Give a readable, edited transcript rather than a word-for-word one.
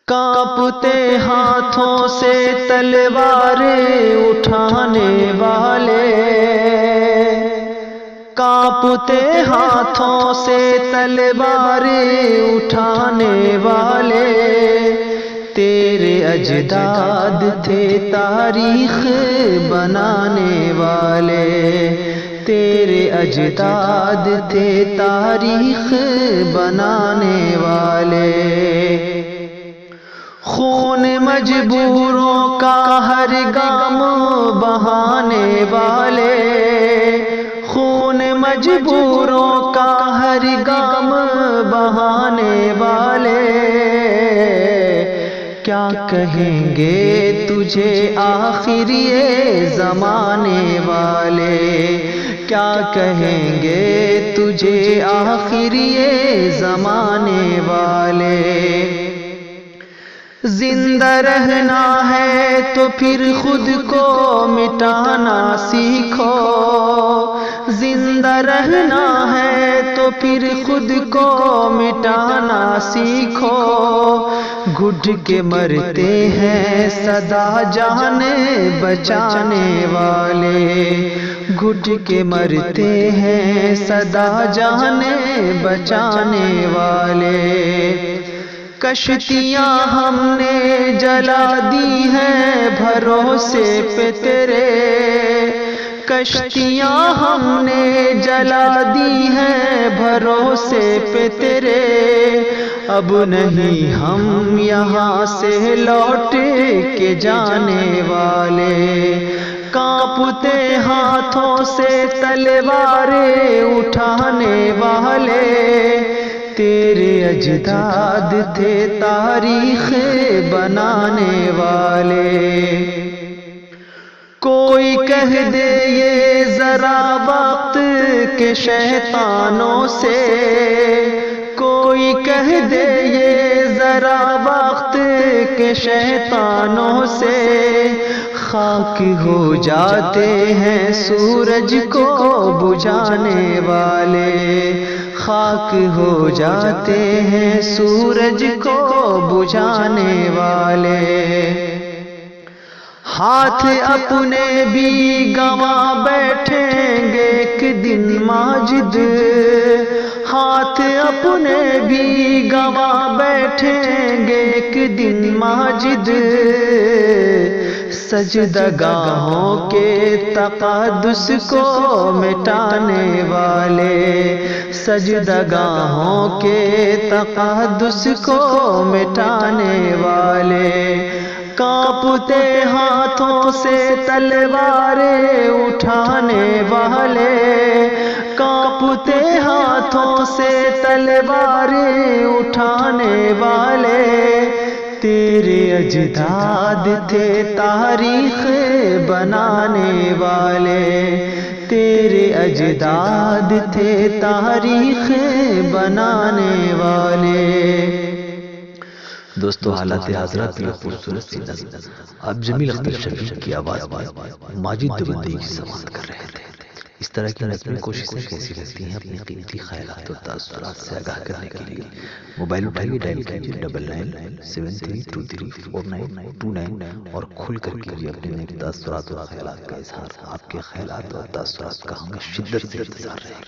کانپتے ہاتھوں سے تلواریں اٹھانے والے، کانپتے ہاتھوں سے تلواریں اٹھانے والے، تیرے اجداد تھے تاریخ بنانے والے، تیرے اجداد تھے تاریخ بنانے والے۔ خون مجبوروں کا ہر گام بہانے والے، خون مجبوروں کا ہر گام بہانے والے، کیا کہیں گے تجھے آخر یہ زمانے والے، کیا کہیں گے تجھے آخر یہ زمانے والے۔ زندہ رہنا ہے تو پھر خود کو مٹانا سیکھو، زندہ رہنا ہے تو پھر خود کو مٹانا سیکھو، گھٹ کے مرتے ہیں سدا جان بچانے والے، گھٹ کے مرتے ہیں سدا جان بچانے والے۔ کشتیاں ہم نے جلا دی ہیں بھروسے پہ تیرے، کشتیاں ہم نے جلا دی ہیں بھروسے پہ تیرے، اب نہیں ہم یہاں سے لوٹ کے جانے والے، کانپتے ہاتھوں سے تلواریں اٹھانے والے، تیرے اجداد تھے تاریخ بنانے والے۔ کوئی کہہ دے یہ ذرا وقت کے شیطانوں سے، کوئی کہہ دے یہ ذرا وقت کے شیطانوں سے، خاک ہو جاتے ہیں سورج کو بجھانے والے، خاک ہو جاتے ہیں سورج کو بجھانے والے۔ ہاتھ اپنے بھی گنوا بیٹھیں گے ایک دن ماجد، ہاتھ اپنے بھی گنوا بیٹھیں گے ایک دن ماجد، سجدگاہوں کے تقدس کو مٹانے والے، سجدگاہوں کے تقدس کو مٹانے والے، کانپتے ہاتھوں سے تلواریں اٹھانے والے، کانپتے ہاتھوں سے تلواریں اٹھانے والے، تیرے اجداد تھے تاریخ بنانے والے، تیرے اجداد تھے تاریخ بنانے والے۔ دوستو حالات حضرات میں خوبصورت سی نظم آپ جمیل اختر شفیق کی آواز میں ماجد دیوبندی کی سماعت کر رہے تھے۔ اس طرح کی نظمی کوششیں کیسی لگتی ہیں اپنے قیمتی خیالات اور تاثرات سے آگاہ کرنے کے لیے موبائل اٹھائیے، ڈائل کیجیے 9973234929 اور کھل کر کیجیے اپنے نیک تاثرات اور خیالات کا اظہار۔ آپ کے خیالات اور تاثرات کا ہمیں شدت سے انتظار رہے گا۔